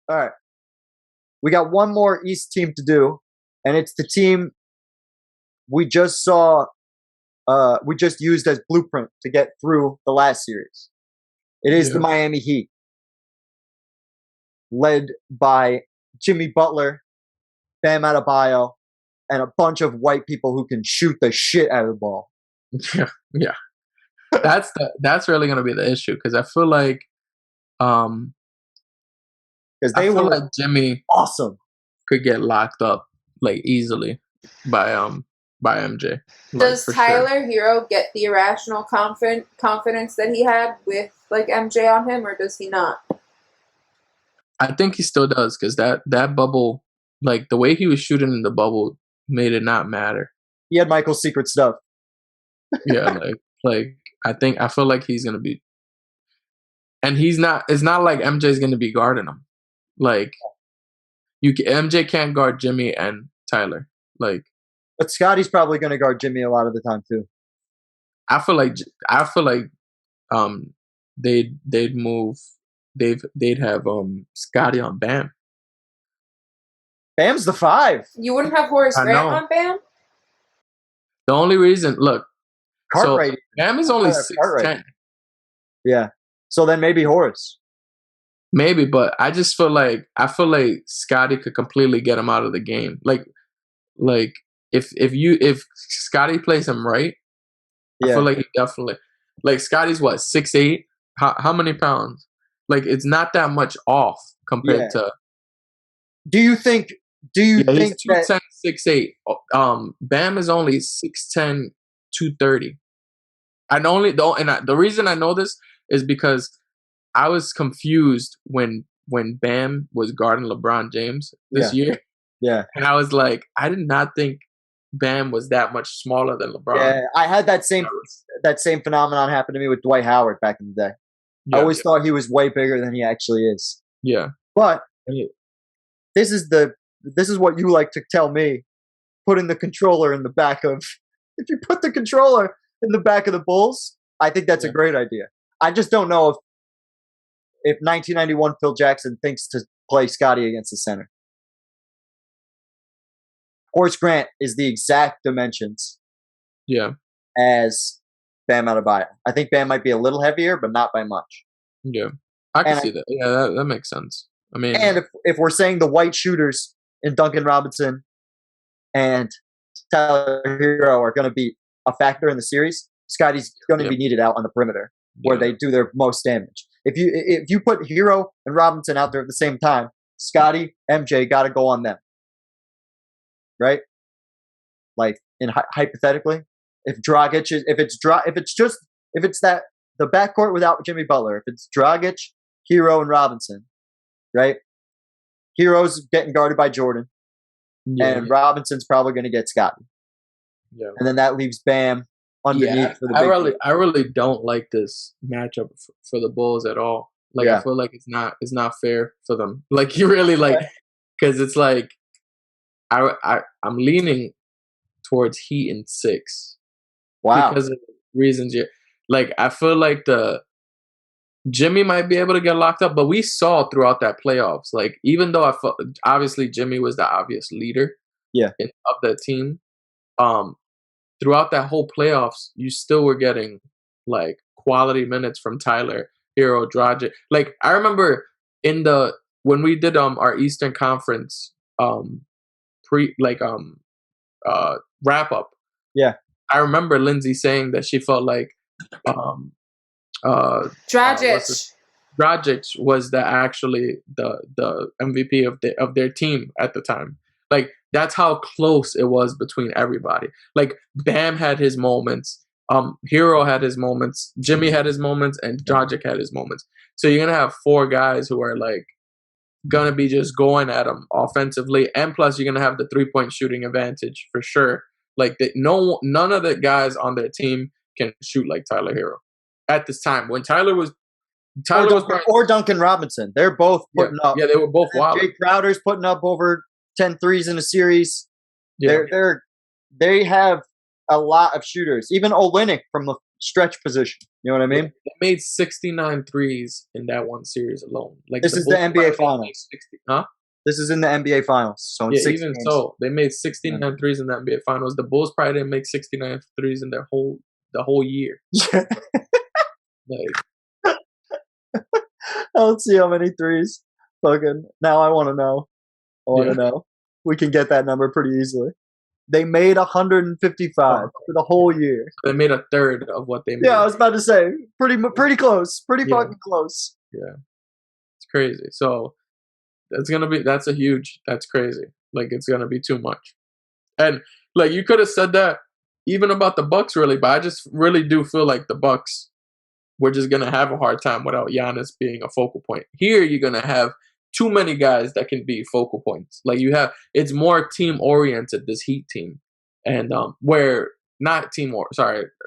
All right. We got one more East team to do, and it's the team we just saw. We just used as blueprint to get through the last series. It is the Miami Heat, led by Jimmy Butler, Bam Adebayo, and a bunch of white people who can shoot the shit out of the ball. Yeah. That's really gonna be the issue because I feel like Jimmy awesome could get locked up like easily by MJ. Does Tyler Hero get the irrational confidence that he had with like MJ on him, or does he not? I think he still does because that bubble, like the way he was shooting in the bubble, made it not matter. He had Michael's secret stuff. Yeah, I feel like he's gonna be, and he's not. It's not like MJ's gonna be guarding him. Like, MJ can't guard Jimmy and Tyler. Like, but Scotty's probably gonna guard Jimmy a lot of the time too. I feel like they'd move. They'd have Scotty on Bam. Bam's the 5. You wouldn't have Horace Grant on Bam? The only reason, look, rate. Bam is only 6'10". Yeah. So then maybe Horace. Maybe, but I feel like Scotty could completely get him out of the game. Like if Scotty plays him right, I feel like he definitely, like, Scotty's what, 6'8"? How many pounds? Like, it's not that much off compared to. Do you think he's 210, 6'8"? Bam is only 6'10", 230. The reason I know this is because I was confused when Bam was guarding LeBron James this year. Yeah. And I was like, I did not think Bam was that much smaller than LeBron. Yeah, I had that same phenomenon happen to me with Dwight Howard back in the day. I always thought he was way bigger than he actually is. Yeah. But this is what you like to tell me. Putting the controller in the back of if you put the controller in the back of the Bulls, I think that's a great idea. I just don't know if 1991 Phil Jackson thinks to play Scotty against the center. Horace Grant is the exact dimensions. Yeah. As Bam Adebayo. I think Bam might be a little heavier, but not by much. Yeah. I can see that. Yeah, that makes sense. I mean, and if we're saying the white shooters in Duncan Robinson and Tyler Hero are going to be a factor in the series, Scotty's going to be needed out on the perimeter where they do their most damage. If you put Hero and Robinson out there at the same time, Scotty, MJ got to go on them. Right? Like hypothetically, if Dragic is, if it's that the backcourt without Jimmy Butler, if it's Dragic, Hero, and Robinson, right? Hero's getting guarded by Jordan, and Robinson's probably going to get Scotty. Yeah, and then that leaves Bam underneath for the I really don't like this matchup for the Bulls at all. Like, I feel like it's not fair for them. Like, you really because it's like I'm leaning towards Heat in 6. Wow. Because of reasons like, I feel like Jimmy might be able to get locked up, but we saw throughout that playoffs, like, even though obviously Jimmy was the obvious leader of that team, throughout that whole playoffs, you still were getting like quality minutes from Tyler Hero, Dragic. Like, I remember when we did our Eastern Conference wrap up. Yeah. I remember Lindsay saying that she felt like Dragic was actually the MVP of their team at the time. Like, that's how close it was between everybody. Like, Bam had his moments, Hero had his moments, Jimmy had his moments, and Dragic had his moments. So you're gonna have 4 guys who are like gonna be just going at them offensively, and plus you're gonna have the 3-point shooting advantage for sure. Like, none of the guys on their team can shoot like Tyler Hero at this time. When Tyler was Duncan Robinson, they're both putting up. Yeah, they were both wild. Jay Crowder's putting up over 10 threes in a series. Yeah. They have a lot of shooters. Even Olynyk from stretch position. You know what I mean? They made 69 threes in that one series alone. Like This is the NBA Finals. 60, huh? This is in the NBA Finals. So in Yeah, 6 even games. so, they made 69 threes in the NBA Finals. The Bulls probably didn't make 69 threes in the whole year. Like, Let's see how many threes. Fucking now, I want to know. I want to know. We can get that number pretty easily. They made 155 for the whole year. They made a third of what they made. Yeah, I was about to say pretty close, fucking close. Yeah, it's crazy. So that's crazy. Like, it's gonna be too much. And like, you could have said that even about the Bucks, really, but I just really do feel like the Bucks, we're just gonna have a hard time without Giannis being a focal point. Here, you're gonna have too many guys that can be focal points. Like, it's more team oriented, this Heat team, and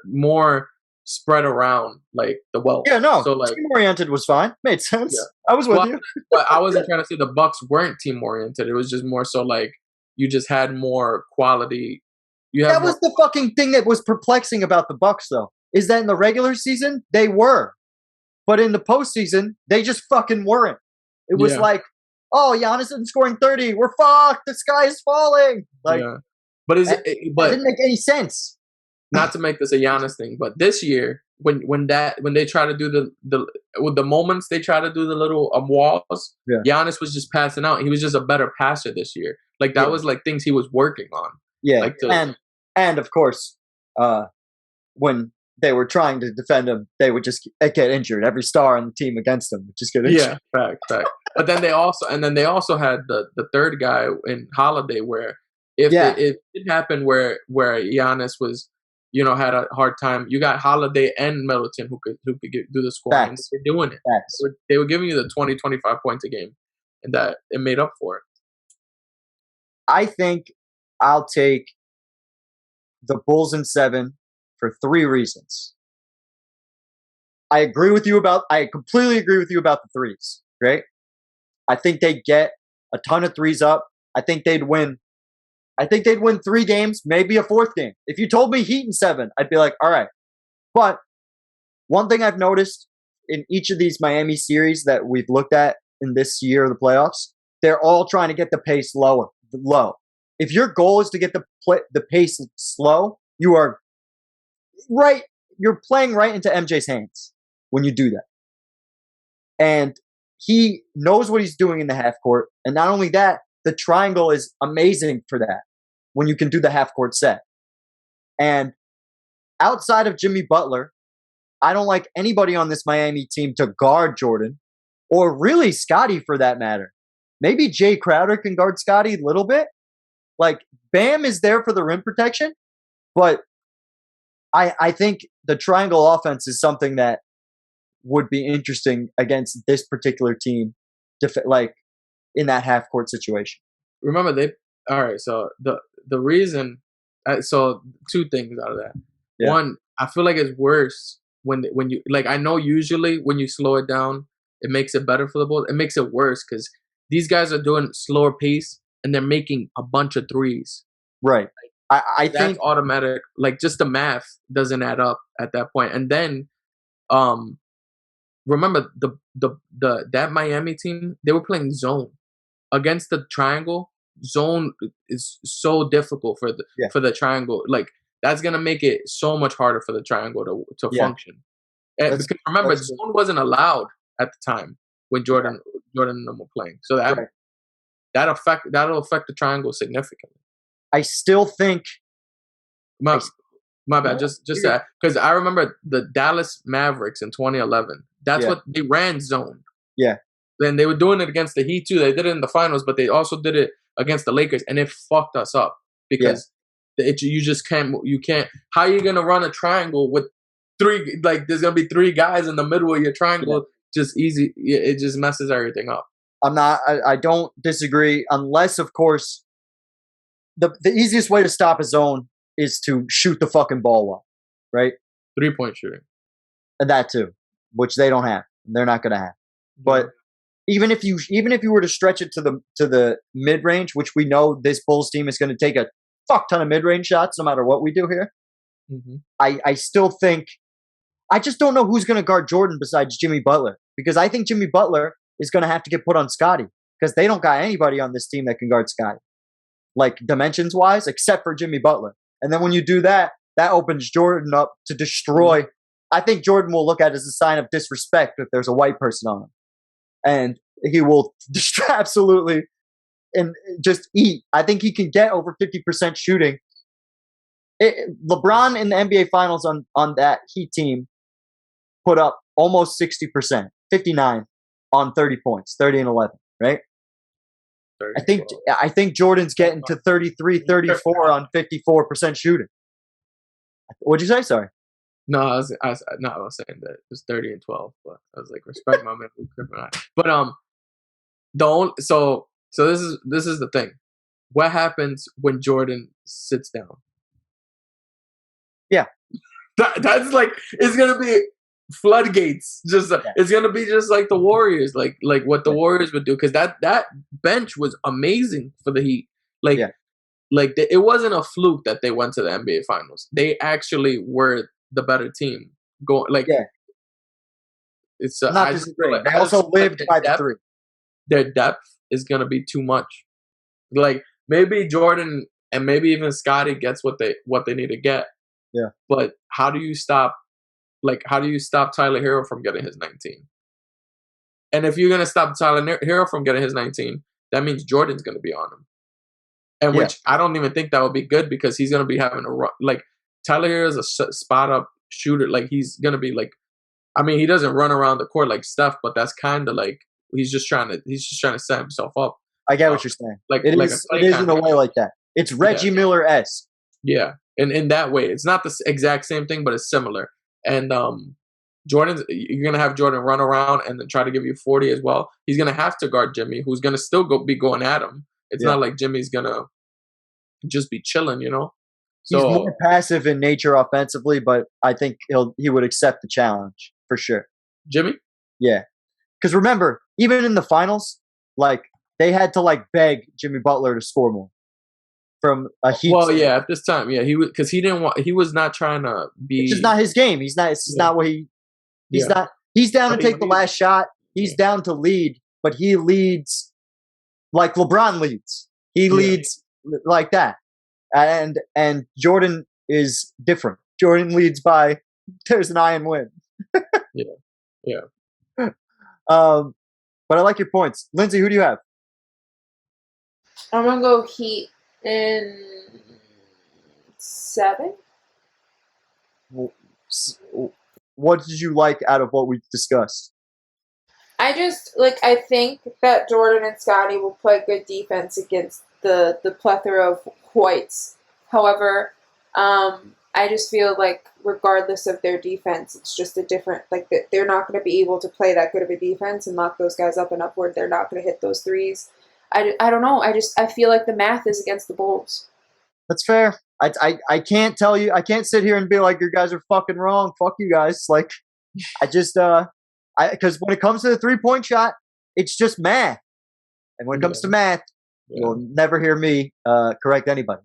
more spread around, like the wealth. Yeah, no. So like, team oriented was fine. Made sense. Yeah. I was with you. But I wasn't trying to say the Bucks weren't team oriented. It was just more so like you just had more quality. That was the fucking thing that was perplexing about the Bucks, though, is that in the regular season they were, but in the postseason they just fucking weren't. It was like, oh, Giannis isn't scoring 30. We're fucked. The sky is falling. Like, but it didn't make any sense. Not to make this a Giannis thing, but this year, when they try to do with the moments they try to do the little walls, Giannis was just passing out. He was just a better passer this year. Like, that was like things he was working on. Yeah, like and of course, when they were trying to defend him, they would just get injured. Every star on the team against them would just get injured. Yeah, fact. But then they also had the third guy in Holiday, where if it happened where Giannis was, had a hard time, you got Holiday and Middleton who could do the scoring. They're doing it. They were giving you the 20, 25 points a game, and that it made up for it. I think I'll take the Bulls in 7 for 3 reasons. I completely agree with you about the threes, right? I think they get a ton of threes up. I think they'd win 3 games, maybe a 4th game. If you told me Heat in 7, I'd be like, all right. But one thing I've noticed in each of these Miami series that we've looked at in this year of the playoffs, they're all trying to get the pace low. If your goal is to get the pace slow, you're playing right into MJ's hands when you do that. And he knows what he's doing in the half court. And not only that, the triangle is amazing for that when you can do the half court set. And outside of Jimmy Butler, I don't like anybody on this Miami team to guard Jordan, or really Scotty for that matter. Maybe Jay Crowder can guard Scotty a little bit. Like, Bam is there for the rim protection, but I think the triangle offense is something that would be interesting against this particular team, like in that half court situation. Remember, so the reason, so 2 things out of that. Yeah. One, I feel like it's worse when you, like, I know usually when you slow it down, it makes it better for the Bulls. It makes it worse because these guys are doing slower pace and they're making a bunch of threes. Right. I that's think automatic. Like, just the math doesn't add up at that point. And then, remember that Miami team, they were playing zone against the triangle. Zone is so difficult for the triangle. Like, that's gonna make it so much harder for the triangle to function. And because remember, zone wasn't allowed at the time when Jordan and them were playing. So that'll affect the triangle significantly. I still think my bad. Just that, because I remember the Dallas Mavericks in 2011. That's what they ran zone. Yeah. Then they were doing it against the Heat too. They did it in the finals, but they also did it against the Lakers, and it fucked us up because you just can't. You can't. How are you gonna run a triangle with 3? Like, there's gonna be 3 guys in the middle of your triangle. Just easy. It just messes everything up. I don't disagree, unless, of course, the easiest way to stop a zone is to shoot the fucking ball well, right? 3-point shooting. And that too, which they don't have. They're not going to have. But even if you were to stretch it to the mid range, which we know this Bulls team is going to take a fuck ton of mid range shots no matter what we do here. Mm-hmm. I still think I just don't know who's going to guard Jordan besides Jimmy Butler, because I think Jimmy Butler is going to have to get put on Scotty, because they don't got anybody on this team that can guard Scotty, like dimensions wise, except for Jimmy Butler. And then when you do that, that opens Jordan up to destroy. I think Jordan will look at it as a sign of disrespect if there's a white person on him, and he will absolutely and just eat. I think he can get over 50% shooting. LeBron in the NBA Finals on that Heat team put up almost 60%, 59 on 30 points, 30 and 11, right? 30, I think Jordan's getting to 33, 34 on 54% shooting. What'd you say? Sorry. No, I was saying that it was 30 and 12, but I was like, respect my man. But so this is the thing. What happens when Jordan sits down? Yeah. That's like, it's gonna be floodgates. It's gonna be just like the Warriors, like what the Warriors would do, because that bench was amazing for the Heat. It wasn't a fluke that they went to the NBA Finals. They actually were the better team. It's not disagreeing. They also lived by the three. Their depth is gonna be too much. Like maybe Jordan and maybe even Scotty gets what they need to get. Yeah. But how do you stop Tyler Hero from getting his 19? And if you're gonna stop Tyler Hero from getting his 19, that means Jordan's gonna be on him. And which I don't even think that would be good, because he's gonna be having a run. Like Tyler Hero is a spot up shooter. Like he's gonna be like, I mean, he doesn't run around the court like Steph, but that's kind of like he's just trying to set himself up. I get what you're saying. It is in a way like that. It's Reggie Miller-esque. Yeah, and in that way, it's not the exact same thing, but it's similar. And you're gonna have Jordan run around and then try to give you 40 as well. He's gonna have to guard Jimmy, who's gonna still be going at him. It's not like Jimmy's gonna just be chilling, you know. So, he's more passive in nature offensively, but I think he would accept the challenge for sure. Jimmy? Yeah, because remember, even in the finals, like they had to like beg Jimmy Butler to score more from a Heat. Well, yeah, at this time, yeah, he was not trying to be. It's just not his game. He's not. It's not what he. He's not. He's down to take the last shot. He's down to lead, but he leads like LeBron leads. He leads like that, and Jordan is different. Jordan leads by there's an iron win. Yeah. But I like your points, Lindsay. Who do you have? I'm gonna go Heat in 7. What did you like out of what we discussed? I think that Jordan and Scotty will play good defense against the plethora of whites. However, I just feel like regardless of their defense, it's just a different, like they're not going to be able to play that good of a defense and lock those guys up and upward. They're not going to hit those threes. I don't know. I feel like the math is against the Bulls. That's fair. I can't tell you. I can't sit here and be like, your guys are fucking wrong. Fuck you guys. Like, I just, because when it comes to the 3-point shot, it's just math. And when it comes to math, you'll never hear me correct anybody.